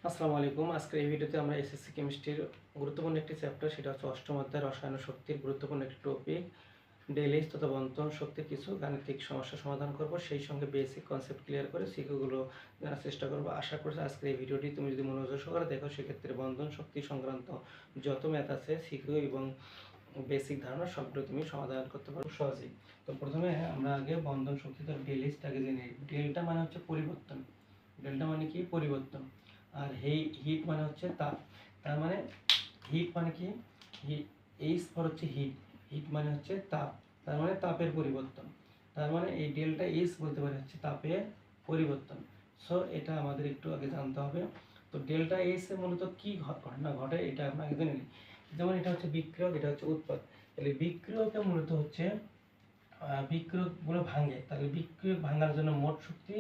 আসসালামু আলাইকুম। আজকের এই ভিডিওতে আমরা এসএসসি কেমিস্ট্রির গুরুত্বপূর্ণ একটি চ্যাপ্টার, সেটা হচ্ছে অষ্টম অধ্যায় রসায়ন শক্তির গুরুত্বপূর্ণ একটি টপিক ডেইলিজ তথা বন্ধন শক্তির কিছু গাণিতিক সমস্যা সমাধান করব। সেই সঙ্গে বেসিক কনসেপ্ট ক্লিয়ার করে সিকিউগুলো জানার চেষ্টা করব। আশা করছি আজকের এই ভিডিওটি তুমি যদি মনোযোগ সহকারে দেখো, সেক্ষেত্রে বন্ধন শক্তি সংক্রান্ত যত ম্যাথ আছে সিকিউ এবং বেসিক ধারণা সবগুলো তুমি সমাধান করতে পারো সহজেই। তো প্রথমে আমরা আগে বন্ধন শক্তি তার ডেইলিজটাকে জেনে নিই। ডেল্টা মানে হচ্ছে পরিবর্তন। ডেল্টা মানে কি? পরিবর্তন। আর হিট মানে হচ্ছে তাপ। তার মানে হিট মানে কি? হিট, এইচ ফর হচ্ছে হিট। হিট মানে হচ্ছে তাপ, তার মানে তাপের পরিবর্তন। তার মানে এই ডেল্টা এইচ বলতে পারে হচ্ছে তাপের পরিবর্তন। সো এটা আমাদের একটু আগে জানতে হবে। তো ডেল্টা এইচ এ মূলত কি ঘটনা ঘটে এটা আমরা আগে জেনে নিই। যেমন এটা হচ্ছে বিক্রিয়ক, এটা হচ্ছে উৎপাদ। তাহলে বিক্রিয়কে মূলত হচ্ছে বিক্রিয়কগুলো ভাঙে, তাহলে বিক্রিয়ক ভাঙার জন্য মোট শক্তি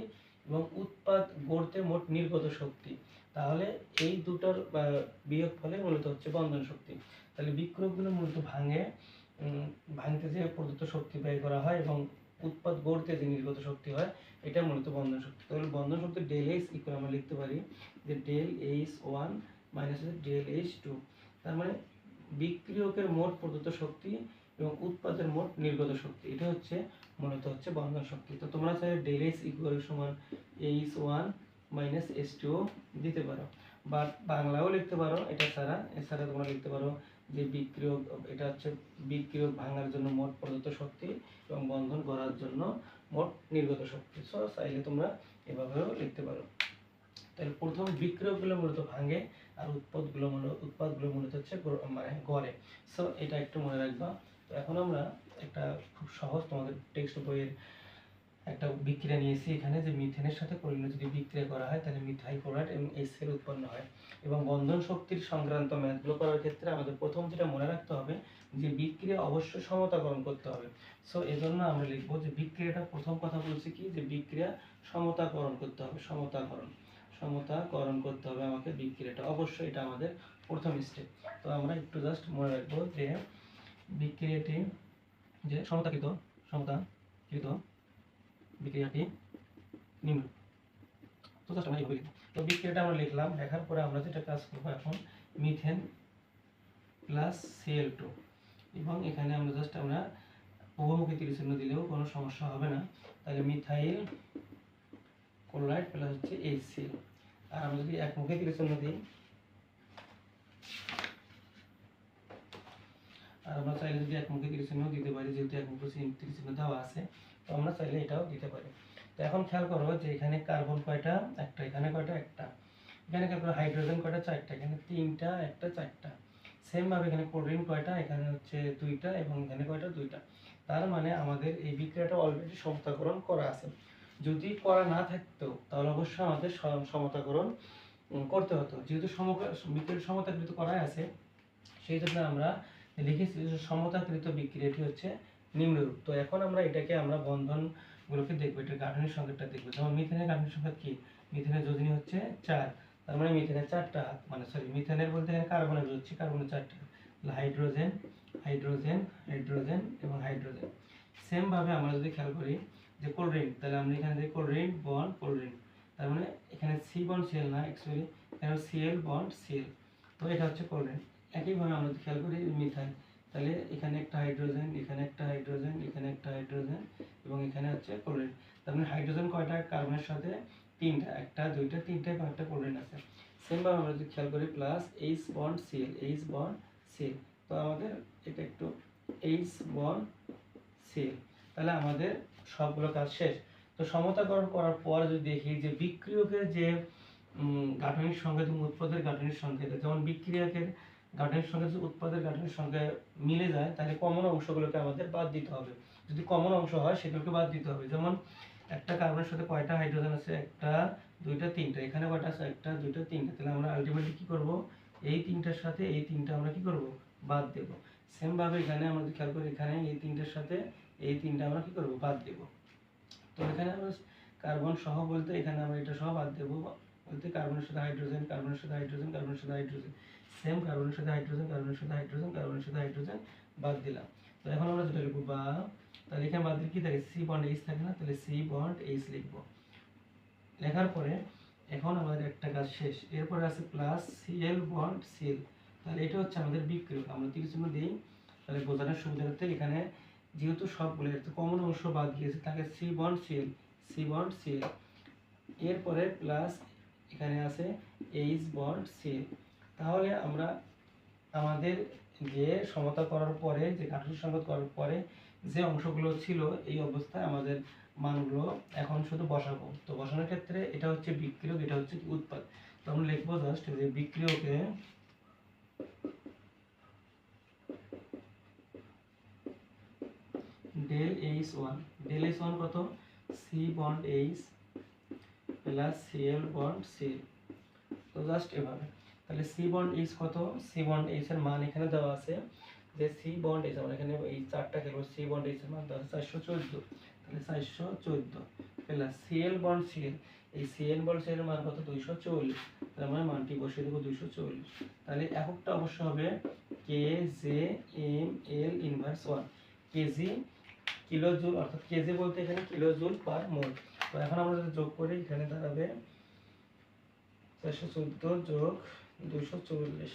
এবং উৎপাদ গড়তে মোট নির্গত শক্তি, তাহলে এই দুটোর বিয়োগ ফলে মূলত হচ্ছে বন্ধন শক্তি। তাহলে বিক্রিয়কগুলো মূলত ভাঙতে যে প্রদত্ত শক্তি ব্যয় করা হয় এবং উৎপাদ গড়তে যে নির্গত শক্তি হয়, এটা মূলত বন্ধন শক্তি। তাহলে বন্ধন শক্তি ডেল এইচ ইকুয়াল আমরা লিখতে পারি যে del H one minus del H two. তার মানে বিক্রিয়কের মোট প্রদত্ত শক্তি এবং উৎপাদের মোট নির্গত শক্তি, এটা হচ্ছে মূলত হচ্ছে বন্ধন শক্তি। তো তোমরা চাইলে ডেল এইচ ইকুয়াল সমান H one minus H two দিতে পারো, বা বাংলাও লিখতে পারো। এছাড়া তোমরা লিখতে পারো যে বিক্রিয়ক, এটা হচ্ছে বিক্রিয়ক ভাঙার জন্য মোট প্রদত্ত শক্তি এবং বন্ধন করার জন্য মোট নির্গত শক্তি। সো চাইলে তোমরা এভাবেও লিখতে পারো। তাহলে প্রথম বিক্রিয়কগুলো মূলত ভাঙে আর উৎপাদগুলো মূলত হচ্ছে মানে গড়ে। সো এটা একটু মনে রাখবা। তো এখন আমরা একটা খুব সহজ তোমাদের টেক্সট বইয়ের একটা বিক্রিয়া নিয়েছি এখানে, যে মিথেনের সাথে ক্লোরিনের যদি বিক্রিয়া করা হয় তাহলে মিথাইল ক্লোরাইড এবং HCl উৎপন্ন হয়। এবং বন্ধন শক্তির সংক্রান্ত ম্যাথগুলো করার ক্ষেত্রে আমাদের প্রথম যেটা মনে রাখতে হবে যে বিক্রিয়া অবশ্যই সমতাকরণ করতে হবে। সো এজন্য আমরা লিখবো যে বিক্রিয়াটা, প্রথম কথা বলছি কি, যে বিক্রিয়া সমতাকরণ করতে হবে। সমতাকরণ করতে হবে আমাকে বিক্রিয়াটা, অবশ্যই এটা আমাদের প্রথম স্টেপ। তো আমরা একটু জাস্ট মনে রাখবো যে বিক্রিয়াটি যে সমতাকৃত বিক্রিয়াটি নিম্ন। তো জাস্ট আমরা এইভাবে লিখব। তো বিক্রিয়াটা আমরা লিখলাম, লেখার পরে আমরা যেটা কাজ করবো এখন, মিথেন প্লাস Cl2, এবং এখানে আমরা জাস্ট উভমুখী তীরচিহ্ন দিলেও কোনো সমস্যা হবে না। তাহলে মিথাইল ক্লোরাইড প্লাস হচ্ছে HCl। আর আমরা যদি একমুখী তীরচিহ্ন দিই, আর আমরা চাইলে যদি একমুখী তীরচিহ্ন দিতে পারি, যেহেতু একমুখী তীরচিহ্ন দেওয়া আছে, তো আমরা চাইলে এটাও দিতে পারি। তো এখন খেয়াল করো যে এখানে কার্বন কয়টা? একটা। এখানে কয়টা? একটা। এখানে খেয়াল করো হাইড্রোজেন কয়টা? চারটা। এখানে তিনটা, একটা, চারটা। সেম ভাবে এখানে ক্লোরিন কয়টা? এখানে হচ্ছে দুইটা, এবং এখানে কয়টা? দুইটা। তার মানে আমাদের এই বিক্রিয়াটা অলরেডি সমতাকরণ করা আছে। যদি করা না থাকতো তাহলে অবশ্যই আমাদের সমতাকরণ করতে হতো। যেহেতু বিক্রিয়া সমতাকৃত করাই আছে, সেই জন্য আমরা লিখেছি যে সমতাকৃত বিক্রিয়াটি হচ্ছে নিম্নরূপ। তো এখন আমরা এটাকে বন্ধনগুলোকে দেখবো, এটা গাঠনিক সংখ্যাটা দেখবো। যেমন মিথেনের গাঠনিক সংখ্যা কি? মিথেনের যোজনী হচ্ছে 4। তার মানে মিথেনের 4টা হাত, মানে সরি, মিথেনের বলতে এখানে কার্বনের বুঝছি, কার্বনের 4টা। হাইড্রোজেন, হাইড্রোজেন, হাইড্রোজেন এবং হাইড্রোজেন। সেম ভাবে আমরা যদি খেয়াল করি যে ক্লোরিন, তাহলে আমরা এখানে দেখি ক্লোরিন বন্ড ক্লোরিন, তার মানে এখানে সি বন্ড সিএল না, অ্যাকচুয়ালি এখানে সিএল বন্ড সিএল। তো এটা হচ্ছে ক্লোরিন। একইভাবে আমরা যদি খেয়াল করি মিথাইল, তাহলে এখানে একটা হাইড্রোজেন, এখানে একটা হাইড্রোজেন, এখানে একটা হাইড্রোজেন, এবং এখানে হচ্ছে ক্লোরিন। তার মানে হাইড্রোজেন কয়টা কার্বনের সাথে? তিনটা। একটা, দুইটা, তিনটা, কয়েকটা ক্লোরিন আছে। সেম ভাবে আমরা যদি খেয়াল করি plus H bond CL, H bond CL. তো আমাদের এটা একটু এইচ বন্ড সিএল, তাহলে আমাদের সবগুলো কাজ শেষ। তো সমতাকরণ করার পর যদি দেখি যে বিক্রিয়কের যে গাঠনিক সংখ্যা এবং উৎপাদের গাঠনিক সংখ্যা, যেমন বিক্রিয়কের গাঠনিক সংখ্যা যদি উৎপাদের গাঠনিক সংখ্যা মিলে যায়, তাহলে কমন অংশগুলোকে আমাদের বাদ দিতে হবে। যদি কমন অংশ হয় সেগুলোকে বাদ দিতে হবে। যেমন একটা কার্বনের সাথে কয়টা হাইড্রোজেন আছে? একটা, দুইটা, তিনটা। এখানে কয়টা আছে? একটা, দুইটা, তিনটা। তাহলে আমরা আলটিমেটলি কি করব? এই তিনটার সাথে এই তিনটা আমরা কি করব? বাদ দেব। সেম ভাবে এখানে আমরা যদি খেয়াল করি, এখানে এই তিনটার সাথে এই তিনটা আমরা কি করব? বাদ দেব। তো এখানে আমরা কার্বন সহ বলতে এখানে আমরা এটা সহ বাদ দেব, বলতে কার্বনের সাথে হাইড্রোজেন, কার্বনের সাথে হাইড্রোজেন, কার্বনের সাথে হাইড্রোজেন। সেম কার্বনের সাথে হাইড্রোজেন, কার্বনের সাথে হাইড্রোজেন, কার্বনের সাথে হাইড্রোজেন বাদ দিলাম। তো এখন আমরা যেটা লিখব, বা, তাহলে এখানে বাদ দিলে কি থাকে? সি বন্ড এইচ থাকে না, তাহলে সি বন্ড এইচ লিখব। লেখার পরে এখন আমাদের একটা কাজ শেষ। এরপরে আছে প্লাস সিএল বন্ড সিএল। তাহলে এটা হচ্ছে আমাদের বিক্রিয়ক। আমরা তীর চিহ্ন দিই, তাহলে বোঝানোর সুবিধার্থে এখানে যেহেতু সবগুলো একটা কমন অংশ বাদ গিয়েছে, তাকে C bond CL, C bond CL. এরপরে প্লাস এখানে আছে এইচ বন্ড সিএল। তাহলে আমরা আমাদের যে সমতা করার পরে, যে গাঠনিক সংকেত করার পরে যে অংশগুলো ছিল এই অবস্থায় আমাদের মানগুলো এখন শুধু বসাবো। তো বসানোর ক্ষেত্রে এটা হচ্ছে বিক্রিয়ক, এটা হচ্ছে কি উৎপাদ। তো আমরা লিখবো জাস্ট যে বিক্রিয়কে del H one, del H one কত, C bond H plus CL bond CL. তো জাস্ট এভাবে। তাহলে সি বন্ড এইচ কত, সি বন্ড এইচ এর মান এখানে দেওয়া আছে যে সি বন্ড এইচ, আমরা এখানে এই চারটা খেলবো, সি বন্ড এইচ এর মান দেওয়া আছে 414, তাহলে 414 প্লাস সিএল বন্ড সিএল, এই সিএল বন্ড সিএল এর মান কত 240, তাহলে আমরা মানটি বসিয়ে দেবো 240। তাহলে এককটা অবশ্য হবে K J M L inverse 1, KJ kilo joule, অর্থাৎ কেজি বলতে এখানে কিলো জুল পার মোল। তো এখন আমরা যদি যোগ করি এখানে দাঁড়াবে 414 যোগ 240,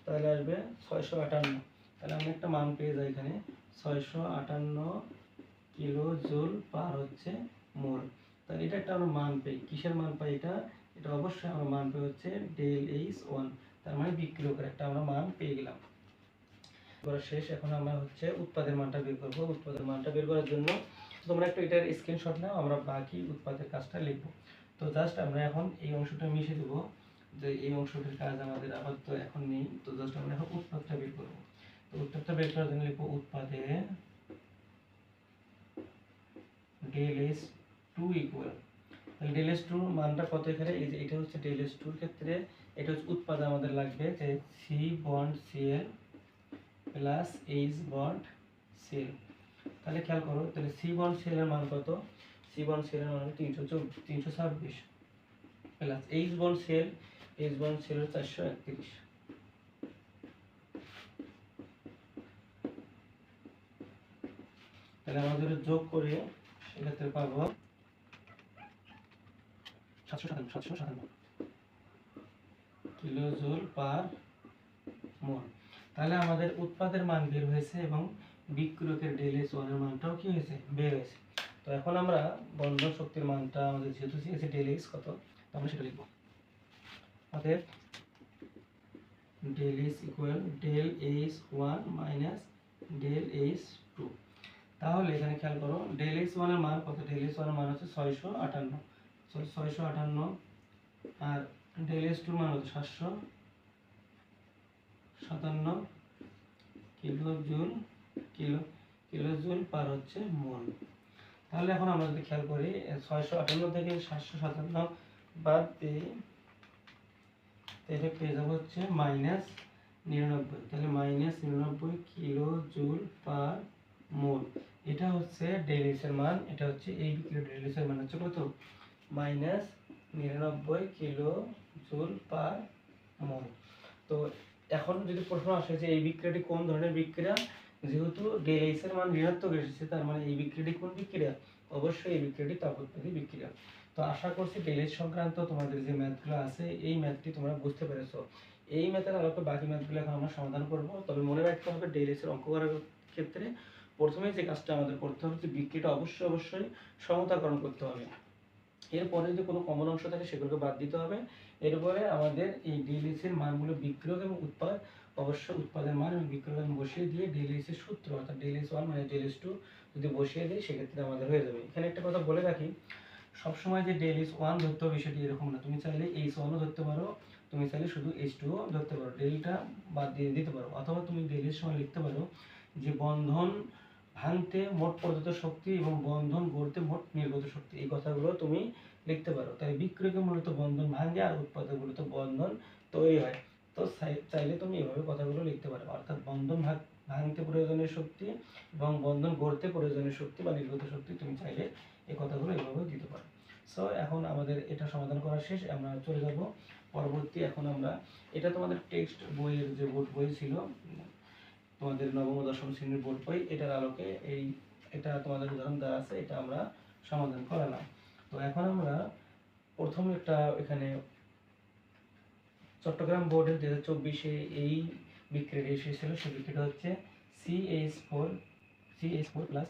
তাহলে আসবে 658। তাহলে আমি একটা মান পেয়ে যাই এখানে 658 কিলো জুল পার হচ্ছে মোল। তাহলে এটা একটা আমরা মান পাই। কিসের মান পাই এটা, এটা অবশ্যই আমরা মান পাই হচ্ছে ডেল এইচ ওয়ান, তার মানে বিক্রিয়কের একটা আমরা মান পেয়ে গেলাম। করা শেষ। এখন আমরা হচ্ছে উৎপাদের মানটা বের করব। উৎপাদের মানটা বের করার জন্য তোমরা একটু এটার স্ক্রিনশট নাও, আমরা বাকি উৎপাদের কাজটা লিখব। তো জাস্ট আমরা এখন এই অংশটা মিশিয়ে দেবো, যে এই অংশটার কাজ আমাদের আপাতত এখন নেই। তো জাস্ট আমরা এখন উৎপাদটা বের করব। তো উৎপাদটা বের করার জন্য লিখব উৎপাদে ডেল এস টু ইকুয়াল, তাহলে ডেল এস টু মানটা কত এখানে, এই যে এটা হচ্ছে ডেল এস টুর ক্ষেত্রে এটা হচ্ছে উৎপাদে আমাদের লাগবে যে C bond CL plus H bond CL. তাহলে খেয়াল করো, তাহলে সি বন্ড সিএল এর মান কত, সি বন্ড সিএল এর মান 326 plus H bond CL, H bond CL 431। তাহলে আমাদের যোগ করে সেক্ষেত্রে পাবো 757 কিলো জুল পার মোল। তাহলে আমাদের উৎপাদের মান বের হয়েছে এবং বিক্রিয়কের ডেল এইচ ওয়ান এর মানটাও কি হয়েছে, বের হয়েছে। তো এখন আমরা বন্ধন শক্তির মানটা আমাদের যেহেতু চেয়েছে ডেল এইচ কত, তো আমরা সেটা লিখব। অতএব del H equal del H one minus del H two. তাহলে এখানে খেয়াল করো ডেল এইচ ওয়ান এর মান কত, ডেল এইচ ওয়ান এর মান হচ্ছে 658, 658 আর ডেল এইচ টু মান হচ্ছে 757 কিলো জুল পার হচ্ছে মোল। তাহলে এখন আমরা যদি খেয়াল করি 658 থেকে 757 বাদ দিই, তাহলে পেয়ে যাবো হচ্ছে -99। তাহলে -99 কিলো জুল পার মোল। এটা হচ্ছে ডেল এইচ এর মান, এটা হচ্ছে এই বিক্রিয়ক ডেল এইচ এর মান হচ্ছে কত, -99 কিলো জুল পার মোল। তো এখন যদি প্রশ্ন আসে যে এই বিক্রিয়াটি কোন ধরনের বিক্রিয়া, যেহেতু ডেল এইচ এর মান ঋণাত্মক এসেছে, তার মানে এই বিক্রিয়াটি কোন বিক্রিয়া, অবশ্যই এই বিক্রিয়াটি তাপোৎপাদী বিক্রিয়া। তো আশা করছি ডেল এইচ সংক্রান্ত তোমাদের যে ম্যাথগুলো আছে এই ম্যাথটি তোমরা বুঝতে পেরেছো। এই ম্যাথের আলোকে বাকি ম্যাথগুলো এখন আমরা সমাধান করব। তবে মনে রাখতে হবে ডেল এইচ এর অঙ্ক করার ক্ষেত্রে প্রথমে যে কাজটা আমাদের করতে হবে যে বিক্রিয়াটা অবশ্যই সমতাকরণ করতে হবে। এরপরে যদি কোনো কমন অংশ থাকে সেগুলোকে বাদ দিতে হবে। এরপরে আমাদের এই ডেলএইচ এর মানগুলো বিক্রিয়ক এবং উৎপাদ, অবশ্যই উৎপাদের মান এবং বিক্রিয়ক মান বসিয়ে দিয়ে ডেলএইচ এর সূত্র অর্থাৎ ডেলএইচ ওয়ান মানে ডেলএইচ টু যদি বসিয়ে দিই সেক্ষেত্রে আমাদের হয়ে যাবে। এখানে একটা কথা বলে রাখি, সবসময় যে ডেলএইচ ওয়ান ধরতে হবে বিষয়টি এরকম না। তুমি চাইলে এইচ ওয়ানও ধরতে পারো, তুমি চাইলে শুধু এইচ টুও ধরতে পারো, ডেলটা বাদ দিয়ে দিতে পারো। অথবা তুমি ডেলএইচ সময় লিখতে পারো যে বন্ধন ভাঙতে মোট প্রদত্ত শক্তি এবং বন্ধন গড়তে মোট নির্গত শক্তি, এই কথাগুলো তুমি লিখতে পারো। তাই বিক্রিয়কে মূলত বন্ধন ভাঙে আর উৎপাদক মূলত বন্ধন তৈরি হয়। তো চাইলে তুমি এভাবে কথাগুলো লিখতে পারো, অর্থাৎ বন্ধন ভাঙতে প্রয়োজনীয় শক্তি এবং বন্ধন গড়তে প্রয়োজনীয় শক্তি বা নির্গত শক্তি তুমি চাইলে এই কথাগুলো এভাবে দিতে পারো। সো এখন আমাদের এটা সমাধান করা শেষ, আমরা চলে যাব পরবর্তী। এখন আমরা এটা তোমাদের টেক্সট বইয়ের যে বোর্ড বই ছিল, তোমাদের নবম ও দশম শ্রেণীর বোর্ড বই, এটার আলোকে এটা তোমাদের উদাহরণ দেওয়া আছে, এটা আমরা সমাধান করালাম। তো এখন আমরা প্রথম একটা এখানে চট্টগ্রাম বোর্ডের 2024-এ এই বিক্রিয়াটি এসেছিল। সেই বিক্রিয়াটা হচ্ছে CH4 প্লাস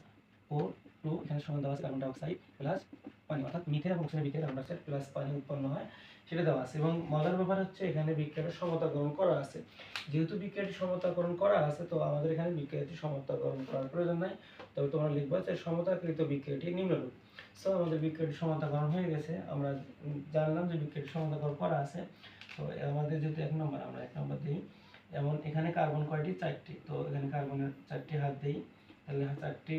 O2, এখানে সমান দেওয়া আছে কার্বন ডাইঅক্সাইড প্লাস পানি, অর্থাৎ মিথেন এবং অক্সিজেন বিক্রিয়া কার্বন ডাইঅক্সাইড প্লাস পানি উৎপন্ন হয়, সেটা দেওয়া আছে। এবং মজার ব্যাপার হচ্ছে এখানে বিক্রিয়াটা সমতাকরণ করা আছে। যেহেতু বিক্রিয়াটি সমতাকরণ করা আছে, তো আমাদের এখানে বিক্রিয়াটি সমতাকরণ করার প্রয়োজন নাই, তবে তোমরা লিখবা যে সমতাকৃত বিক্রিয়াটি নিম্নরূপ। সো আমাদের বিক্রিয়াটি সমতাকরণ হয়ে গেছে, আমরা জানলাম যে বিক্রিয়াটি সমতাকরণ করা আছে। তো আমাদের যেহেতু 1 নম্বর, আমরা 1 নম্বর দিই। যেমন এখানে কার্বন কয়টি? 4টি, তো এখানে কার্বনের 4টি হাত দিই, তাহলে 4টি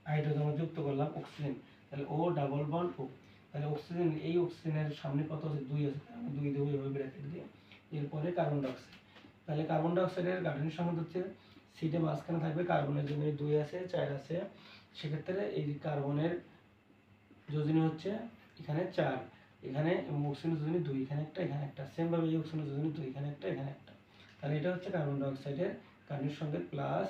হাইড্রোজেন যুক্ত করলাম অক্সিজেন, তাহলে O ডাবল বন্ড O, তাহলে অক্সিজেন, এই অক্সিজেনের সামনে কত আছে? 2 আছে, আমি 2 দেবো এভাবে ব্র্যাকেট দিয়ে। এরপরে কার্বন ডাইঅক্সাইড, তাহলে কার্বন ডাইঅক্সাইডের গাঠনিক সংখ্যা হচ্ছে সিটে মাঝখানে থাকবে, কার্বনের জন্য 2 আছে, 4 আছে, সেক্ষেত্রে এই কার্বনের যোজনী হচ্ছে এখানে 4, এখানে অক্সিজেনের যোজনী 2, এখানে একটা, এখানে একটা, সেম ভাবে এই অক্সিজেনের যোজনী 2, এখানে একটা, এখানে একটা, তাহলে এটা হচ্ছে কার্বন ডাইঅক্সাইডের গাঠনিক সংকেত প্লাস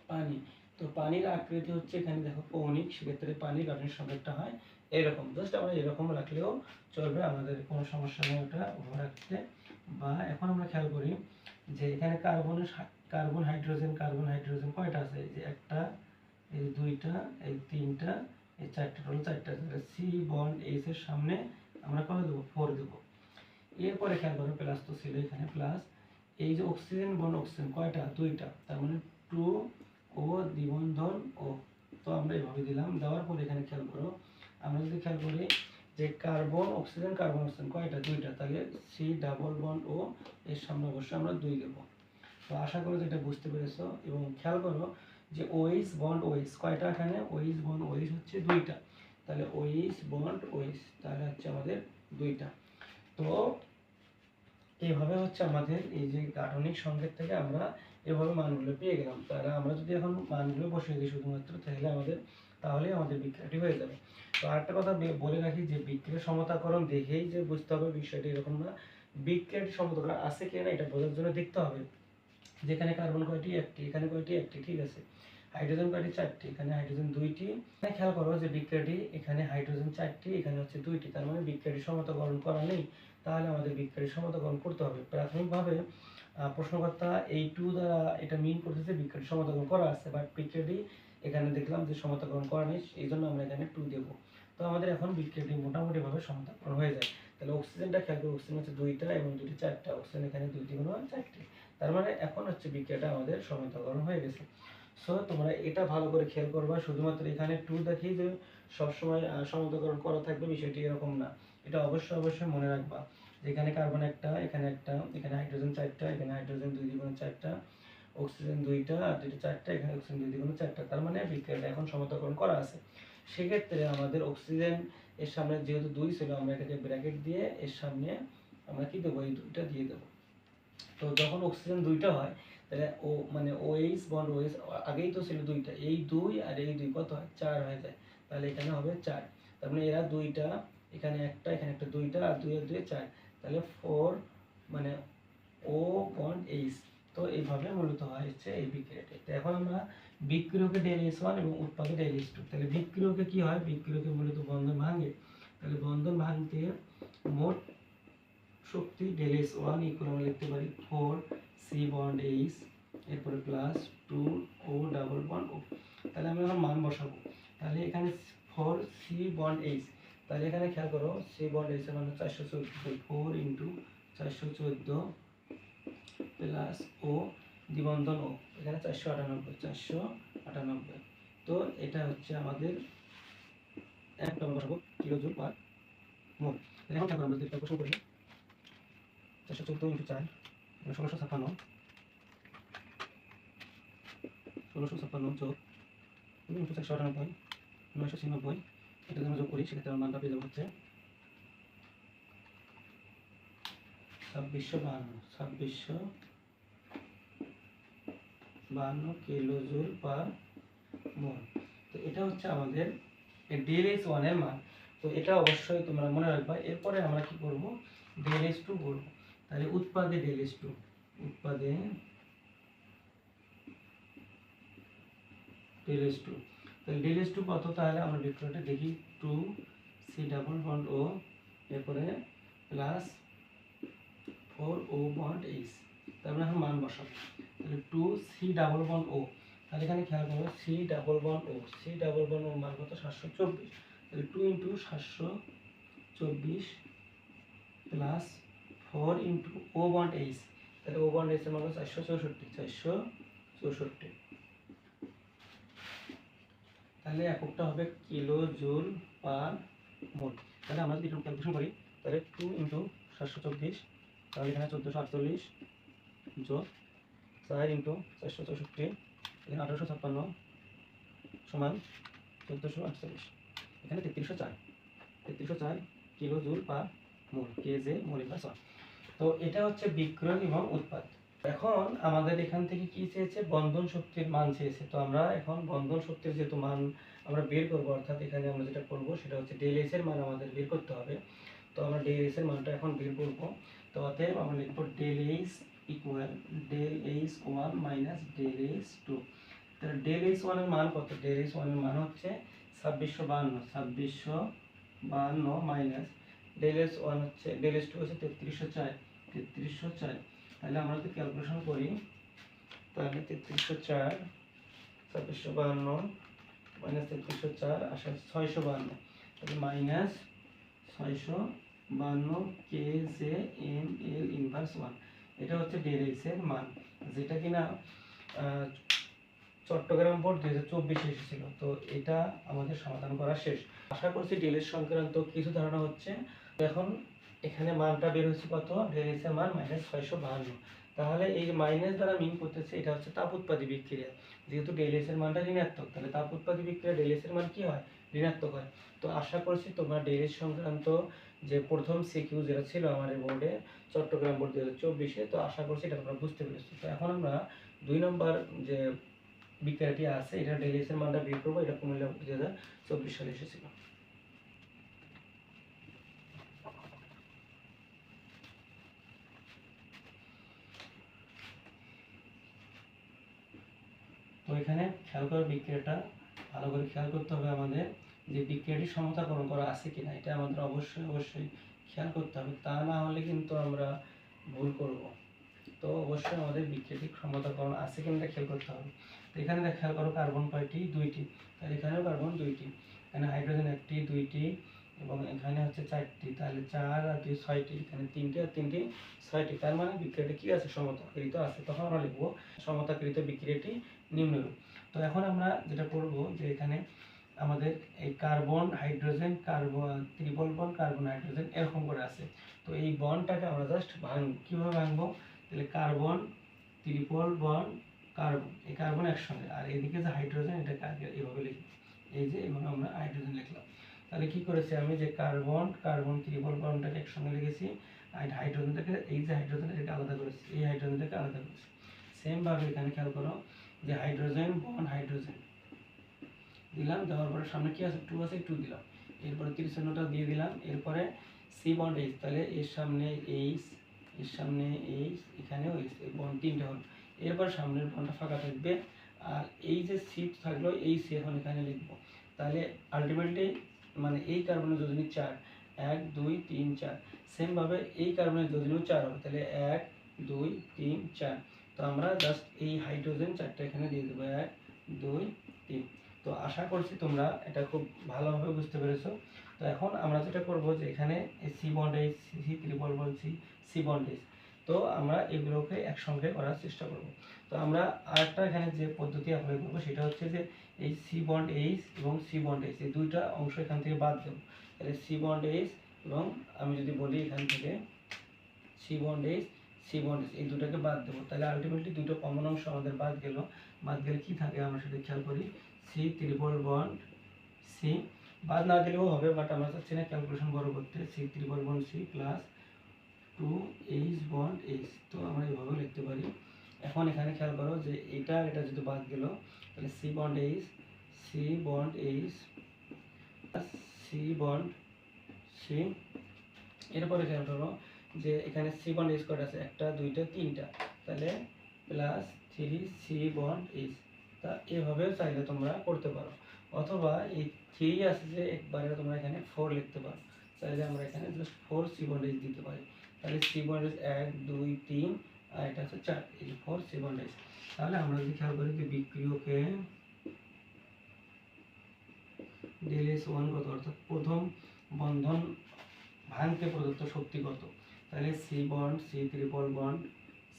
পানি। তো পানির আকৃতি হচ্ছে এখানে দেখো কৌণিক, সেক্ষেত্রে পানির গাঠনিক সংকেতটা হয় এরকম। জাস্ট আমরা এরকম রাখলেও চলবে, আমাদের কোনো সমস্যা নেই ওটা ওভাবে রাখতে। বা এখন আমরা খেয়াল করি যে এখানে কার্বন হাইড্রোজেন কয়টা আছে? এই যে একটা, এই দুইটা, এই তিনটা, এই চারটা, টোটাল 4টা। সি বন্ড এইচ এর সামনে আমরা কত দেবো? 4 দেবো। এরপরে খেয়াল করো প্লাস তো ছিল এখানে প্লাস, এই যে অক্সিজেন বন্ড অক্সিজেন কয়টা? 2টা, তার মানে 2 ও দ্বিবন্ধন ও। তো আমরা এভাবে দিলাম, দেওয়ার পর এখানে খেয়াল করো, আমরা যদি খেয়াল করি যে কার্বন অক্সিজেন কয়টা? 2টা, তাহলে সি ডাবল বন্ড ও, এর সামনে অবশ্যই আমরা 2 দেবো। তো আশা করি যেটা বুঝতে পেরেছো। এবং খেয়াল করো যে OH বন্ড OH কয়টা? এখানে OH বন্ড OH হচ্ছে 2টা, তাহলে OH বন্ড OH তাহলে হচ্ছে আমাদের 2টা। তো এইভাবে হচ্ছে আমাদের এই যে গাঠনিক সংকেত থেকে আমরা এভাবে মানগুলো পেয়ে গেলাম। তাহলে আমরা যদি এখন মানগুলো বসিয়ে দিই শুধুমাত্র, তাহলে আমাদের বিক্রিয়াটি হয়ে যাবে। তো আরেকটা কথা বলে রাখি যে বিক্রিয়ার সমতাকরণ দেখেই যে বুঝতে হবে বিষয়টি এরকম না, বিক্রিয়াটি সমতাকরণ আছে কিনা এটা বোঝার জন্য দেখতে হবে যেখানে কার্বন কয়টি? 1টি, এখানে কয়টি? 1টি, ঠিক আছে। হাইড্রোজেন কয়টি? 4টি, এখানে হাইড্রোজেন 2টি। এখানে খেয়াল করো যে বিক্রিয়াটি এখানে হাইড্রোজেন 4টি, এখানে হচ্ছে 2টি, তার মানে বিক্রিয়াটি সমতাকরণ করা নেই। তাহলে আমাদের বিক্রিয়াটি সমতাকরণ করতে হবে। প্রাথমিকভাবে প্রশ্নকর্তা এই 2 দ্বারা এটা মিন করতেছে বিক্রিয়াটি সমতাকরণ করা আছে, বাট বিক্রিয়াটি এখানে দেখলাম যে সমতাকরণ করা নেই, এই জন্য আমরা এখানে 2 দেব। তো আমাদের এখন বিক্রিয়াটি মোটামুটিভাবে সমতাকরণ হয়ে যায়। তাহলে অক্সিজেনটা খেয়াল করো, অক্সিজেন হচ্ছে 2টা এবং 2টি 4টা, অক্সিজেন এখানে 2টি গুণ 4টি, তার মানে এখন হচ্ছে বিক্রিয়াটা আমাদের সমতাকরণ হয়ে গেছে। সো তোমরা এটা ভালো করে খেয়াল করবা, শুধুমাত্র এখানে 2 দেখেই যে সবসময় সমতাকরণ করা থাকবে বিষয়টি এরকম না। এটা অবশ্যই মনে রাখবা যে এখানে কার্বন একটা, এখানে একটা, এখানে হাইড্রোজেন 4টা, এখানে হাইড্রোজেন 2 দ্বিগুণ 4টা, অক্সিজেন 2টা আর 2টি 4টা, এখানে অক্সিজেন 2 দ্বিগুণ 4টা, তার মানে বিক্রিয়াটা এখন সমতাকরণ করা আছে। সেক্ষেত্রে আমাদের অক্সিজেন এর সামনে যেহেতু 2 ছিল, আমরা এটাকে ব্র্যাকেট দিয়ে এর সামনে আমরা কি দেবো? এই 2টা দিয়ে দেবো। তো যখন অক্সিজেন 2টা হয়, তাহলে ও মানে OH বন্ড OH আগেই তো ছিল 2টা, এই 2 আর এই 2 কত হয়? 4 হয়ে যায়, তাহলে এখানে হবে 4, তার মানে এরা 2টা, এখানে একটা, এখানে একটা, 2টা আর 2 আর 2 4, তাহলে 4 মানে O বন্ড H। তো এইভাবে মূলত হয় হচ্ছে এই বিক্রিয়াটি। তো এখন আমরা বিক্রিয়কে ΔH1 এবং উৎপাদকে ΔH2, তাহলে বিক্রিয়কে কি হয়? বিক্রিয়কে মূলত বন্ধন ভাঙে, তাহলে বন্ধন ভাঙতে মোট শক্তি ΔH1 ইকুয়াল আমরা লিখতে পারি 4C বন্ড H, এরপরে plus 2O double bond O। তাহলে আমরা এখন মান বসাবো, তাহলে এখানে 4C বন্ড H, তাহলে এখানে খেয়াল করো C বন্ড H এর মান 414, 4 ইন্টু 414 প্লাস O দ্বিবন্ধন O, এখানে 498। তো এটা হচ্ছে আমাদের একটা বসাবো কিলোজুল পার মোল। এখন খেয়াল করো আমরা যদি ক্যালকুলেশন করি 414 ইন্টু 4 1656, 1656 যোগ ইন্টু 498 996, এটা যদি আমরা যোগ করি সেক্ষেত্রে আমার মানটা পেয়ে যাবো হচ্ছে 2652 কিলোজুল পার মোল। তো এটা হচ্ছে আমাদের ΔH1 এর মান। তো এটা অবশ্যই তোমরা মনে রাখবা। এরপরে আমরা কি করব? ΔH2 করব। তাহলে উৎপাদে ΔH2, উৎপাদে ΔH2, তাহলে ΔH2 কত? তাহলে আমরা বিক্রিয়াটা দেখি, 2C সি ডাবল বন্ড ও, এরপরে প্লাস 4O বন্ড এইচ। তারপরে এখন মান বসাবো, তাহলে 2 সি ডাবল বন্ড ও, তাহলে এখানে খেয়াল করো সি ডাবল বন্ড ও, সি ডাবল বন্ড ও মান কত 724, তাহলে 2 ইন্টু 724 প্লাস 4 ইন্টু ও বন্ড এইচ, তাহলে ও বন্ড এইচ এর মান 464, তাহলে এককটা হবে কিলো জুল পার মোল। তাহলে আমরা যদি ক্যালকুলেশন করি, তাহলে 2 ইন্টু 724, তাহলে এখানে 1448 যোগ 4 ইন্টু 464, এখানে 1856 সমান 1448, এখানে 3304 কিলো জুল পার মোল, কেজে মোল ইনভার্স 1। তো এটা হচ্ছে বিক্রয় এবং উৎপাদ। এখন আমাদের এখান থেকে কি চেয়েছে, বন্ধন শক্তির মান চেয়েছে। তো আমরা এখন বন্ধন শক্তির যেহেতু মান আমরা বের করবো, অর্থাৎ এখানে আমরা যেটা করব সেটা হচ্ছে ডেল এস এর মান আমাদের বের করতে হবে। তো আমরা ডেল এস এর মানটা এখন বের করব। তো অতএব আমরা লিখব del H equal del H 1 minus del H 2। তাহলে ডেল এইচ 1 এর মান কত, ডেল এইচ 1 এর মান হচ্ছে 2652 মাইনাস ডেল এইচ 1 হচ্ছে, ডেল এইচ 2 হচ্ছে 3304। তাহলে আমরা যদি ক্যালকুলেশন করি, তাহলে 3304 2652 মাইনাস 3304 আসে 652, তাহলে মাইনাস 652 কেজে এম এল ইনভার্স 1। এটা হচ্ছে ডেল এইচ এর মান, যেটা কিনা চট্টগ্রাম বোর্ড 2024 এসেছিল। তো এটা আমাদের সমাধান করা শেষ। আশা করছি ডেল এইচ সংক্রান্ত কিছু ধারণা হচ্ছে। এখন এখানে মানটা বের হচ্ছে কত, ডেল এইচ এর মান -652। তাহলে এই যে মাইনাস দ্বারা মিন করতেছে, এটা হচ্ছে তাপ উৎপাদী বিক্রিয়া। যেহেতু ডেল এইচ এর মানটা ঋণাত্মক, তাহলে তাপ উৎপাদী বিক্রিয়া ডেল এইচ এর মান কি হয়, ঋণাত্মক হয়। তো আশা করছি তোমরা ডেল এইচ সংক্রান্ত যে প্রথম সিকিউ যেটা ছিল আমাদের বোর্ডে, চট্টগ্রাম বোর্ড 2024-এ, তো আশা করছি এটা তোমরা বুঝতে পেরেছো। তো এখন আমরা 2 নম্বর যে বিক্রিয়াটি আছে, এটা ডেল এইচ এর মানটা বের করবো। এটা কুমিল্লা 2024 সালে এসেছিল। তো এখানে খেয়াল করে বিক্রিয়াটা ভালো করে খেয়াল করতে হবে আমাদের, যে বিক্রিয়াটি সমতাকরণ করা আছে কিনা, এটা আমাদের অবশ্যই খেয়াল করতে হবে। তা না হলে কিন্তু আমরা ভুল করব। তো অবশ্যই আমাদের বিক্রিয়াটি সমতাকরণ আছে কিনা খেয়াল করতে হবে। তো এখানে খেয়াল করো কার্বন কয়টি, 2টি, তাহলে এখানেও কার্বন 2টি, এখানে হাইড্রোজেন 1টি 2টি, এবং এখানে হচ্ছে 4টি, তাহলে 4 আর 2 6টি, এখানে 3টি আর 3টি 6টি। তার মানে বিক্রিয়াটি কি আছে, সমতাকৃত আছে। তখন আমরা লিখবো সমতাকৃত বিক্রিয়াটি নিম্নরূপ। তো এখন আমরা যেটা করব, যে এখানে আমাদের এই carbon hydrogen, carbon triple bond carbon hydrogen এরকম করে আছে। তো এই বন্ডটাকে আমরা জাস্ট ভাঙব। কীভাবে ভাঙবো, তাহলে কার্বন ট্রিপল বন্ড কার্বন, এই কার্বন একসঙ্গে, আর এদিকে যে হাইড্রোজেন, এটাকে আগে এইভাবে লিখব, এই যে এভাবে আমরা হাইড্রোজেন লিখলাম। তাহলে কি করেছি আমি, যে কার্বন ট্রিপল বন্ডটাকে একসঙ্গে লিখেছি, আর হাইড্রোজেনটাকে, এই যে হাইড্রোজেনটাকে আলাদা করেছি, এই হাইড্রোজেনটাকে আলাদা করেছি। সেম ভাবে এখানে খেয়াল করো, যে হাইড্রোজেন বন্ড হাইড্রোজেন দিলাম, দেওয়ার পরে সামনে কি আছে, 2 আছে, 2 দিলাম, এরপরে 30 চিহ্নটা দিয়ে দিলাম, এরপরে সি বন্ড এইচ, তাহলে এর সামনে এইচ, এর সামনে এইচ, এখানেও এইচ, এই বন্ড 3টে হল। এরপর সামনের বন্ডটা ফাঁকা থাকবে, আর এই যে সি থাকলো, এই সি এখন এখানে লিখবো। তাহলে আলটিমেটলি মানে এই কার্বনের যোজনী 4, 1 2 3 4। সেমভাবে এই কার্বনের যোজনীও 4 হবে, তাহলে 1 2 3 4। তো আমরা জাস্ট এই হাইড্রোজেন 4টা এখানে দিয়ে দেবো, 1 2 3। তো আশা করছি তোমরা এটা খুব ভালোভাবে বুঝতে পেরেছো। তো এখন আমরা যেটা করব, যে এখানে C bond H, C triple bond C, C bond H, তো আমরা এগুলোকে একসঙ্গে করার চেষ্টা করব। তো আমরা আরেকটা এখানে যে পদ্ধতি অ্যাপ্লাই করব, সেটা হচ্ছে যে এই সি বন্ড এইচ এবং সি বন্ড এইচ, এই দুইটা অংশ এখান থেকে বাদ দেব। তাহলে সি বন্ড এইচ, এবং আমি যদি বলি এখান থেকে C bond H, C bond H, এই দুটাকে বাদ দেবো। তাহলে আলটিমেটলি দুটো কমন অংশ আমাদের বাদ গেল। বাদ গেলে কি থাকে আমরা সেটা খেয়াল করি, সি ট্রিপল বন্ড সি, বাদ না দিলেও হবে, বাট আমরা চাচ্ছি না ক্যালকুলেশন বড় করতে। C triple bond C plus 2 H bond H, তো আমরা এইভাবে লিখতে পারি। এখন এখানে খেয়াল করো, যে এটা যদি বাদ গেল, তাহলে C bond H, C bond H C bond C, এরপরে খেয়াল করো, যে এখানে সি বন্ড এইচ কয়টা আছে, 1টা 2টা 3টা, তাহলে প্লাস 3 সি বন্ড এইচ। তা এভাবেও চাইলে তোমরা করতে পারো, অথবা এই 3 আছে যে একবারে তোমরা এখানে 4 লিখতে পারো, তাহলে আমরা এখানে জাস্ট 4 সি বন্ডেজ দিতে পারি। তাহলে সি বন্ডেজ 1 2 3 আর এটা হচ্ছে 4, এই 4 সি বন্ডেজ। তাহলে আমরা যদি খেয়াল করি যে বিক্রিয়কে ডেল এস ওয়ান কত, অর্থাৎ প্রথম বন্ধন ভাঙতে প্রদত্ত শক্তি কত, তাহলে C bond C triple bond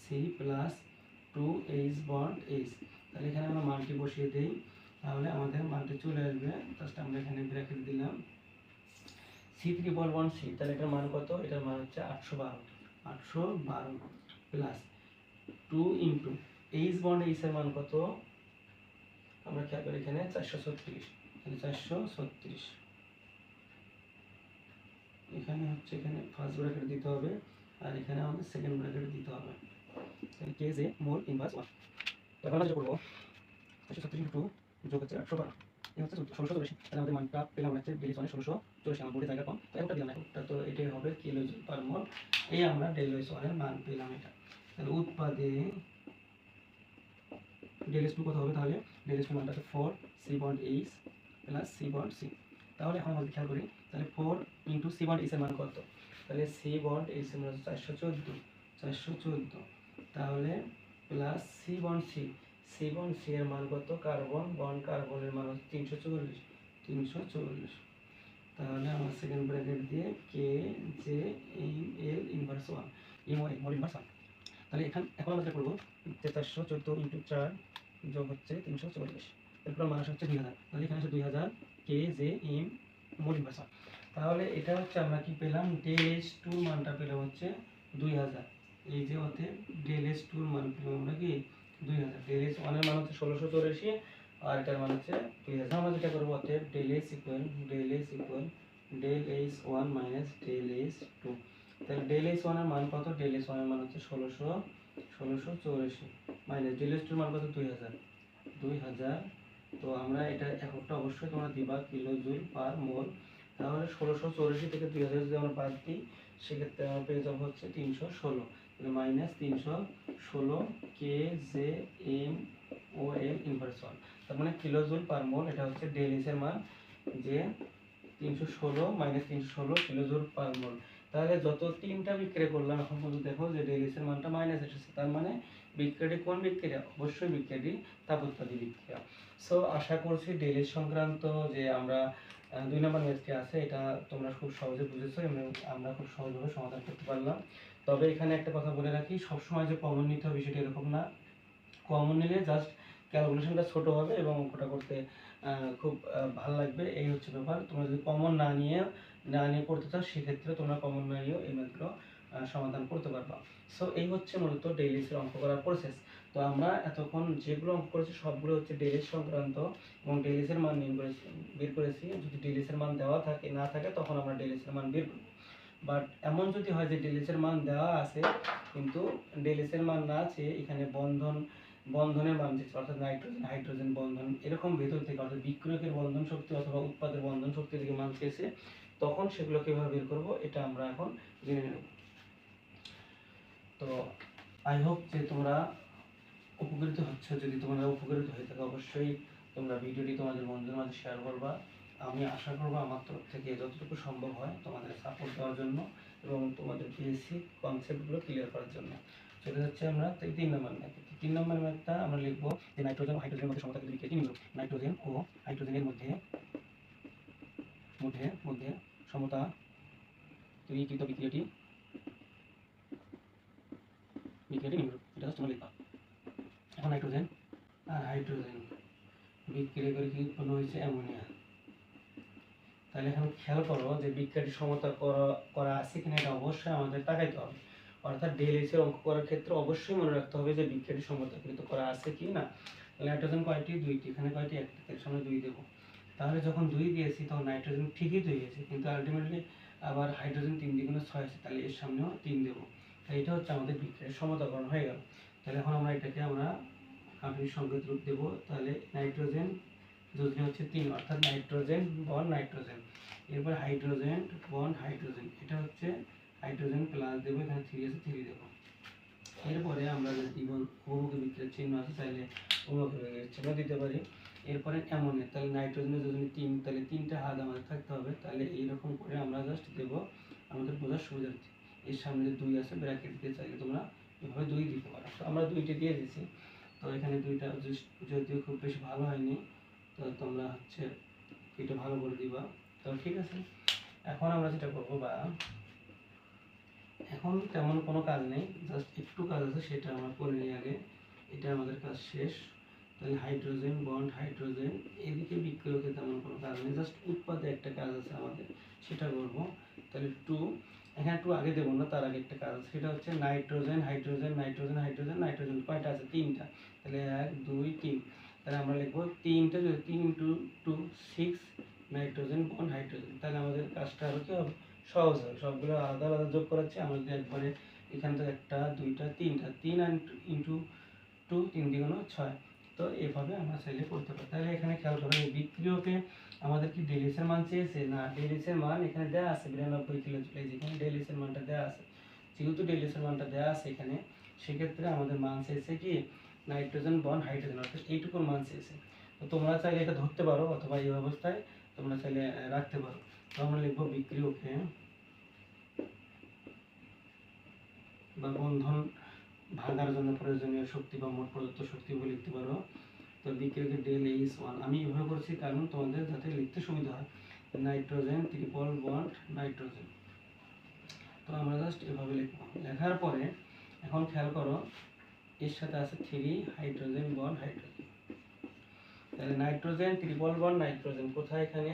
C plus 2 H bond H. তাহলে এখানে আমরা মানটি বসিয়ে দিই, তাহলে আমাদের মানটি চলে আসবে। জাস্ট আমরা এখানে ব্র্যাকেট দিলাম সি ট্রিপল বন্ড সি, তাহলে এটার মান কত, এটার মান হচ্ছে 812 প্লাস 2 ইন্টু এইচ বন্ড এইচের মান কত, আমরা খেয়াল করি এখানে 436, তাহলে 436 এখানে হচ্ছে, এখানে ফার্স্ট ব্র্যাকেট দিতে হবে আর এখানে আমাদের সেকেন্ড ব্র্যাকেট দিতে হবে। তাহলে কে যে মোল ইনভার্স 1। এখন আমরা যেটা করবো 436 ইন্টু 2 যোগ হচ্ছে 812, এই হচ্ছে 1640। তাহলে আমাদের মানটা পেলাম হচ্ছে ডেল এস ওয়ানের 1640, আমার বোর্ডে জায়গা কম তাই ওটা দিলাম, এটা তো এটাই হবে কিলো জুল পার মোল। এই আমরা ডেল এস ওয়ানের মান পেলাম এটা। তাহলে উৎপাদে ডেল এস টু কত হবে, তাহলে ডেল এস টু মানটা আছে 4 C bond H plus C bond C. তাহলে এখন আমরা খেয়াল করি, তাহলে 4 ইন্টু সি বন্ড এইচের মান কত, তাহলে সি বন্ড এইচের মান হচ্ছে 414, তাহলে plus C bond C bond C এর মান কত, কার্বন বন্ড কার্বনের মান হচ্ছে 340, তাহলে আমরা সেকেন্ড ব্র্যাকেট দিয়ে K J M L inverse 1 M O mole inverse 1। তাহলে এখন আমরা যেটা করবো 414 ইন্টু 4 যোগ হচ্ছে 340, এরপর মান হচ্ছে 2000, তাহলে এখানে হচ্ছে 2000 K J M mole inverse 1। তাহলে এটা হচ্ছে আমরা কি পেলাম, ডেল এস টুর মানটা পেলাম হচ্ছে 2000, এই যে অতএব ডেল এস টুর মান পেলাম আমরা কি 2000, ডেল এস ওয়ানের মান হচ্ছে 1684 আর এটার মান হচ্ছে 2000। আমরা যেটা করবো অতএব del S equal del S one minus del S two. তাহলে ডেল এস ওয়ানের মান কত, ডেল এস ওয়ানের মান হচ্ছে 1684 মাইনাস ডেল এস টুর মান কত 2000। তো আমরা এটা এককটা অবশ্যই তোমরা দিবা কিলো জুল পার মোল। তাহলে 1684 থেকে 2000 যদি আমরা বাদ দিই সেক্ষেত্রে আমরা পেয়ে যাবো হচ্ছে 316, minus 316 K J M O L inverse 1, তার মানে কিলো জুল পার মোল। এটা হচ্ছে ডেল এস এর মান যে 316 মাইনাস 316 কিলো জুল পার মোল। তাহলে যত তিনটা বিক্রিয়া করলাম এখন পর্যন্ত দেখো যে ডেল এস এর মানটা মাইনাস এসেছে, তার মানে বিক্রিয়াটি কোন বিক্রিয়া, অবশ্যই বিক্রিয়াটি তাপোৎপাদী বিক্রিয়া। সো আশা করছি ডেল এস সংক্রান্ত যে আমরা 2 নম্বর ম্যাথটি আছে এটা তোমরা খুব সহজে বুঝেছো এবং আমরা খুব সহজভাবে সমাধান করতে পারলাম। তবে এখানে একটা কথা বলে রাখি, সবসময় যে কমন নিতে হবে সেটা এরকম না, কমন নিলে জাস্ট ক্যালকুলেশনটা ছোট হবে এবং অঙ্কটা করতে খুব ভালো লাগবে, এই হচ্ছে ব্যাপার। তোমরা যদি কমন না নিয়ে করতে চাও সেক্ষেত্রে তোমরা কমন না নিয়েও এই ম্যাথগুলো সমাধান করতে পারবা। সো এই হচ্ছে মূলত ডেইলি এর অঙ্ক করার প্রসেস। তো আমরা এতক্ষণ যেগুলো অঙ্ক করেছি সবগুলো হচ্ছে ডেইলি সংক্রান্ত এবং ডেইলি এর মান বের করেছি। যদি ডেইলি এর মান দেওয়া থাকে না থাকে তখন আমরা ডেইলি এর মান বের করব। বাট এমন যদি হয় যে ডেইলি এর মান দেওয়া আছে কিন্তু ডেইলি এর মান না আছে, এখানে বন্ধনের মান দিচ্ছে অর্থাৎ নাইট্রোজেন হাইড্রোজেন বন্ধন এরকম ভেতর থেকে অর্থাৎ বিক্রিয়কের বন্ধন শক্তি অথবা উৎপাদের বন্ধন শক্তি থেকে মান চেয়েছে, তখন সেগুলো কিভাবে বের করবো এটা আমরা এখন জেনে নেব। তো আই হোপ যে তোমরা উপকৃত হচ্ছে। যদি তোমরা উপকৃত হয়ে থাকো অবশ্যই তোমরা ভিডিওটি তোমাদের বন্ধুদের মাঝে শেয়ার করবা। আমি আশা করবো আমার তরফ থেকে যতটুকু সম্ভব হয় তোমাদের সাপোর্ট দেওয়ার জন্য এবং তোমাদের বেসিক কনসেপ্টগুলো ক্লিয়ার করার জন্য। চলে যাচ্ছে আমরা 3 নম্বর ম্যাথ। 3 নম্বর ম্যাথটা আমরা লিখবো যে নাইট্রোজেন ও হাইড্রোজেনের মধ্যে সমতাকৃত বিক্রিয়াটি নিম্নরূপ। নাইট্রোজেন ও হাইড্রোজেনের মধ্যে সমতাকৃত বিক্রিয়াটি নিম্নরূপ, এটা হচ্ছে তোমরা লিখবা। এখন নাইট্রোজেন আর হাইড্রোজেন বিক্রিয়া করে কি উৎপন্ন হয়েছে অ্যামোনিয়া। তাহলে এখন খেয়াল করো যে বিক্রিয়াটি সমতা করা আছে কিনা এটা অবশ্যই আমাদের তাকাইতে হবে। অর্থাৎ ডেল এস এর অঙ্ক করার ক্ষেত্রে অবশ্যই মনে রাখতে হবে যে বিক্রিয়াটি সমতাকৃত করা আছে কি না। তাহলে নাইট্রোজেন কয়টি, 2টি, এখানে কয়টি, 1টি, এর সামনে 2 দেবো। তাহলে যখন 2 দিয়েছি তখন নাইট্রোজেন ঠিকই 2 হয়েছে, কিন্তু আলটিমেটলি আবার হাইড্রোজেন 3 দ্বিগুণে 6 আছে, তাহলে এর সামনেও 3 দেবো। তাই এটা হচ্ছে আমাদের বিক্রিয়ার সমতাকরণ হয়ে গেল। তাহলে এখন আমরা এটাকে গাঠনিক সংকেত রূপ দেবো। তাহলে নাইট্রোজেন যোজনী হচ্ছে 3, অর্থাৎ নাইট্রোজেন বন্ড নাইট্রোজেন, এরপর হাইড্রোজেন বন্ড হাইড্রোজেন, এটা হচ্ছে হাইড্রোজেন প্লাস দেবো, এখানে 3 আছে 3 দেবো। এরপরে আমরা যদি উভমুখী বিক্রিয়ার চিহ্ন আছে চাইলে উভমুখী বিক্রিয়ার চিহ্ন দিতে পারি। এরপরে অ্যামোনিয়া, তাহলে নাইট্রোজেনের যদি 3, তাহলে 3টা হাত আমাদের থাকতে হবে। তাহলে এইরকম করে আমরা জাস্ট দেব আমাদের বোঝার সুবিধার্থে। এর সামনে যে 2 আছে ব্র্যাকেট দিয়ে চাইলে তোমরা এভাবে 2 দিতে পারো। তো আমরা 2টি দিয়ে দিয়েছি। তো এখানে 2টা যদিও খুব বেশি ভালো হয়নি, তো তোমরা হচ্ছে এটা ভালো করে দিবা। তো ঠিক আছে, এখন আমরা যেটা করবো, বা এখন তেমন কোনো কাজ নেই, জাস্ট একটু কাজ আছে, সেটা আমরা করে নিই আগে। এটা আমাদের কাজ শেষ। তাহলে হাইড্রোজেন বন্ড হাইড্রোজেন, এদিকে বিক্রিয়কে তেমন কোনো কাজ নেই, জাস্ট উৎপাদে একটা কাজ আছে আমাদের, সেটা করব। তাহলে 2, এখানে 2 আগে দেবো না, তার আগে একটা কাজ আছে, সেটা হচ্ছে nitrogen hydrogen nitrogen hydrogen nitrogen. কয়টা আছে? 3টা। তাহলে 1 2 3, তাহলে আমরা লিখবো 3টা, যদি 3 × 2 6 নাইট্রোজেন বন্ড হাইড্রোজেন। তাহলে আমাদের কাজটা আরও কি হবে, সহজ হবে। সবগুলো আলাদা আলাদা যোগ করাচ্ছি, আমাদের একবারে এখান থেকে 1টা 2টা 3টা, 3 × 2 3 × 6। তো এভাবে আমরা চাইলে করতে পারি। তাহলে এখানে খেয়াল করো, এই বিক্রিয়কে আমাদের কি ডেলিসের মান চেয়েছে? না, ডেলিসের মান এখানে দেওয়া আছে 92 কিলোজুল। এই যেখানে ডেলিসের মানটা দেওয়া আছে, যেহেতু ডেলিসের মানটা দেওয়া আছে এখানে, সেক্ষেত্রে আমাদের মান চেয়েছে কি নাইট্রোজেন বন্ড হাইড্রোজেন, অর্থাৎ এইটুকুর মান চেয়েছে। তো তোমরা চাইলে এটা ধরতে পারো, অথবা এই অবস্থায় তোমরা চাইলে রাখতে পারো। তো আমরা লিখবো বিক্রিয়কে বা বন্ধন ভাঙার জন্য প্রয়োজনীয় শক্তি বা মোট প্রদত্ত শক্তি বলে লিখতে পারো। তো বিক্রিয়কের ΔH1 আমি এভাবে করছি কারণ তোমাদের যাতে লিখতে সুবিধা হয়। নাইট্রোজেন ট্রিপল বন্ড নাইট্রোজেন, তো আমরা জাস্ট এভাবে লিখব। লেখার পরে এখন খেয়াল করো, এর সাথে আছে 3 হাইড্রোজেন বন্ড হাইড্রোজেন। তাহলে নাইট্রোজেন ট্রিপল বন্ড নাইট্রোজেন কোথায়? এখানে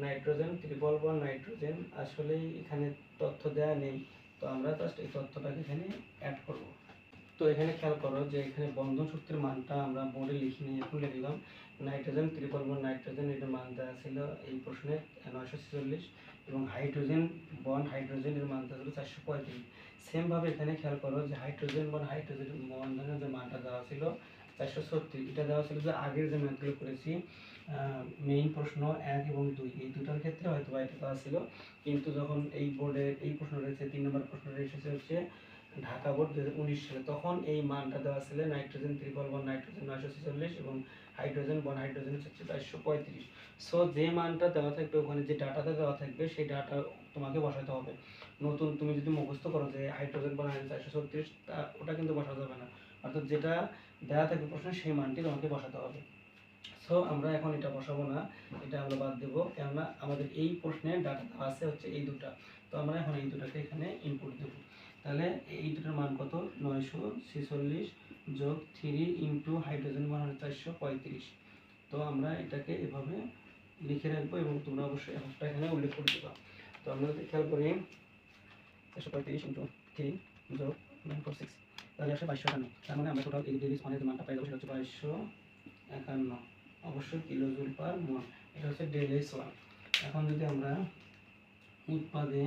নাইট্রোজেন ট্রিপল বন্ড নাইট্রোজেন, আসলে এখানে তথ্য দেওয়া নেই, তো আমরা জাস্ট এই তথ্যটাকে এখানে অ্যাড করব। তো এখানে খেয়াল করো যে এখানে বন্ধন শক্তির মানটা আমরা বোর্ডে লিখিনি, এখন লিখলাম নাইট্রোজেন ট্রিপল বন্ড নাইট্রোজেন, এটার মান দেওয়া ছিল এই প্রশ্নে 946, এবং হাইড্রোজেন বন্ড হাইড্রোজেনের মান দেওয়া ছিল 435। সেমভাবে এখানে খেয়াল করো যে হাইড্রোজেন বন্ড হাইড্রোজেন বন্ধনের যে মানটা দেওয়া ছিল 436, এটা দেওয়া ছিল যে আগের যে ম্যাথগুলো করেছি মেইন প্রশ্ন 1 এবং 2, এই দুটার ক্ষেত্রে হয়তো এটা দেওয়া ছিল, কিন্তু যখন এই বোর্ডে এই প্রশ্ন রয়েছে 3 নম্বর প্রশ্নটা এসেছে হচ্ছে ঢাকা বোর্ড 2019 সালে, তখন এই মানটা দেওয়া ছিল নাইট্রোজেন ট্রিপল বন্ড নাইট্রোজেন 946 এবং হাইড্রোজেন বন্ড হাইড্রোজেন হচ্ছে 435। সো যে মানটা দেওয়া থাকবে ওখানে, যে ডাটাটা দেওয়া থাকবে সেই ডাটা তোমাকে বসাতে হবে। নতুন তুমি যদি মুখস্থ করো যে হাইড্রোজেন বন্ড হাইড্রোজেন 436, ওটা কিন্তু বসাতে হবে না, অর্থাৎ যেটা দেওয়া থাকবে প্রশ্নে সেই মানটি তোমাকে বসাতে হবে। সো আমরা এখন এটা বসাবো না, এটা আমরা বাদ দেবো, কেননা আমাদের এই প্রশ্নে ডাটা আছে হচ্ছে এই দুটা। তো আমরা এখন এই দুটাকে এখানে ইনপুট দেবো। তাহলে এই দুটার মান কত? 946 যোগ 3 ইন্টু হাইড্রোজেন মান 435। তো আমরা এটাকে এভাবে লিখে রাখবো, এবং তোমরা অবশ্যই একটা এখানে উল্লেখ করে দেবা। তো আমরা যদি খেয়াল করি 435 ইন্টু 3 যোগ 946, তাহলে আসলে 2251। তার মানে আমরা টোটাল এই ডেলিস মানের যে মানটা পাই যাবো সেটা হচ্ছে 2251, অবশ্যই কিলোজুল পার মোল। এটা হচ্ছে ΔH1। এখন যদি আমরা উৎপাদে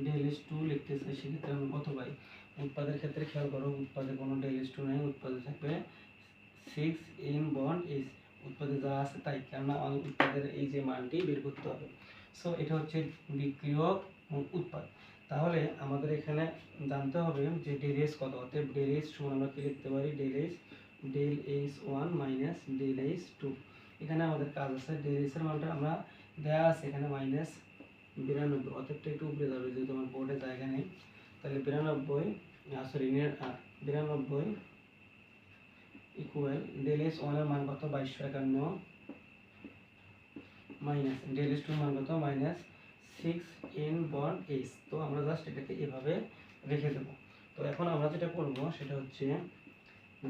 ΔH2 লিখতে চাই, সেক্ষেত্রে আমরা কত পাই? উৎপাদের ক্ষেত্রে খেয়াল করো, উৎপাদে কোনো ΔH2 নেই, উৎপাদে থাকবে 6N বন্ড H, উৎপাদে যা আছে তাই, কেননা উৎপাদের এই যে মানটি বের করতে হবে। সো এটা হচ্ছে বিক্রিয়ক উৎপাদ। তাহলে আমাদের এখানে জানতে হবে যে ΔH কত, অতএব ΔH সমান আমরা কি লিখতে পারি? ΔH1 minus ΔH2। এখানে আমাদের কাজ আছে, ΔH এর মানটা আমরা দেওয়া আছে এখানে -92, অতএব একটু উপরে যাবে যেহেতু আমার বোর্ডে জায়গা নেই। তাহলে 92 ইকুয়াল ΔH1 এর মান কত? 2251 মাইনাস ΔH2 এর মান কত? -6N bond H। তো আমরা জাস্ট এটাকে এভাবে রেখে দেবো। তো এখন আমরা যেটা করব সেটা হচ্ছে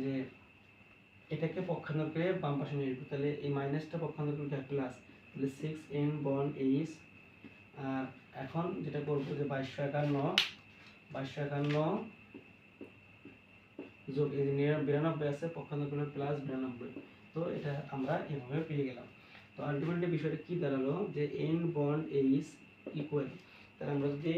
যে এটাকে পক্ষান্তর করে বাম পাশে নিয়ে আসবো। তাহলে এই মাইনাসটা পক্ষান্তর করে প্লাস, তাহলে 6N বন্ড H। আর এখন যেটা করবো যে 2251 যোগ এই 92 আছে, পক্ষান্তর করলে প্লাস 92। তো এটা আমরা এভাবে পেয়ে গেলাম। তো আলটিমেটলি বিষয়টা কি দাঁড়ালো যে N বন্ড H ইকুয়াল, তাহলে আমরা যদি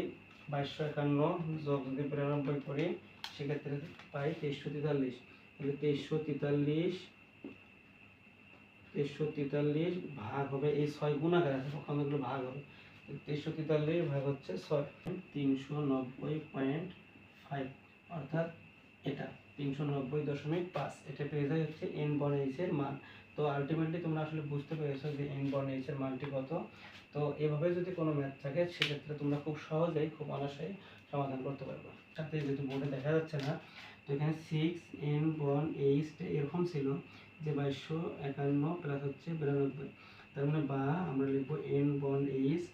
2251 যোগ যদি 92 করি সেক্ষেত্রে পাই 2343। তাহলে 2343 ভাগ হবে এই 6 গুণাকার আছে, পক্ষান্তরগুলো ভাগ হবে। 2343 ভাগ হচ্ছে 6, 390.5, অর্থাৎ এটা। 390.5 এটা পেয়ে যায় হচ্ছে n বর্ণ h এর মান। তো আলটিমেটলি তোমরা আসলে বুঝতে পেরেছো যে n বর্ণ h এর মানটি কত। তো এভাবে যদি কোনো ম্যাথ থাকে সেক্ষেত্রে তোমরা খুব সহজেই খুব অনায়াসেই সমাধান করতে পারবে। সাথে যেহেতু বোর্ডে দেখা যাচ্ছে না, তো এখানে 6 n বর্ণ h এরকম ছিল যে 2251 প্লাস হচ্ছে 92, তার মানে বা আমরা লিখবো n বর্ণ h,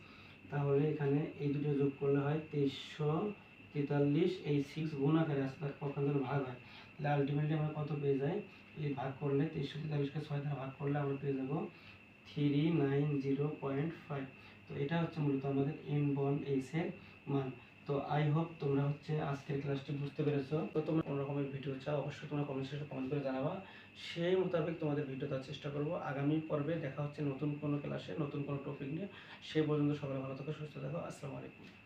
তাহলে এখানে এই দুটো যোগ করলে হয় 2343, এই 6 গুণ আকারে আসে তার কখন যেন ভাগ হয়, তাহলে আলটিমেটলি আমরা কত পেয়ে যাই, এই ভাগ করলে 2343কে 6 দ্বারা ভাগ করলে আমরা পেয়ে যাব 390.5। তো এটা হচ্ছে মূলত আমাদের n বর্ণ h এর মান। তো আই হোপ তোমরা হচ্ছে আজকের ক্লাসটি বুঝতে পেরেছো। তো তোমরা কোন রকমের ভিডিও চাও অবশ্যই তোমরা কমেন্ট সেকশনে কমেন্ট করে জানাবা, সেই মোতাবেক তোমাদের ভিডিও দেওয়ার চেষ্টা করব। আগামী পর্বে দেখা হচ্ছে নতুন কোনো ক্লাসে নতুন কোনো টপিক নিয়ে। সেই পর্যন্ত সবাই ভালো থাকো, সুস্থ থাকো। আসসালামু আলাইকুম।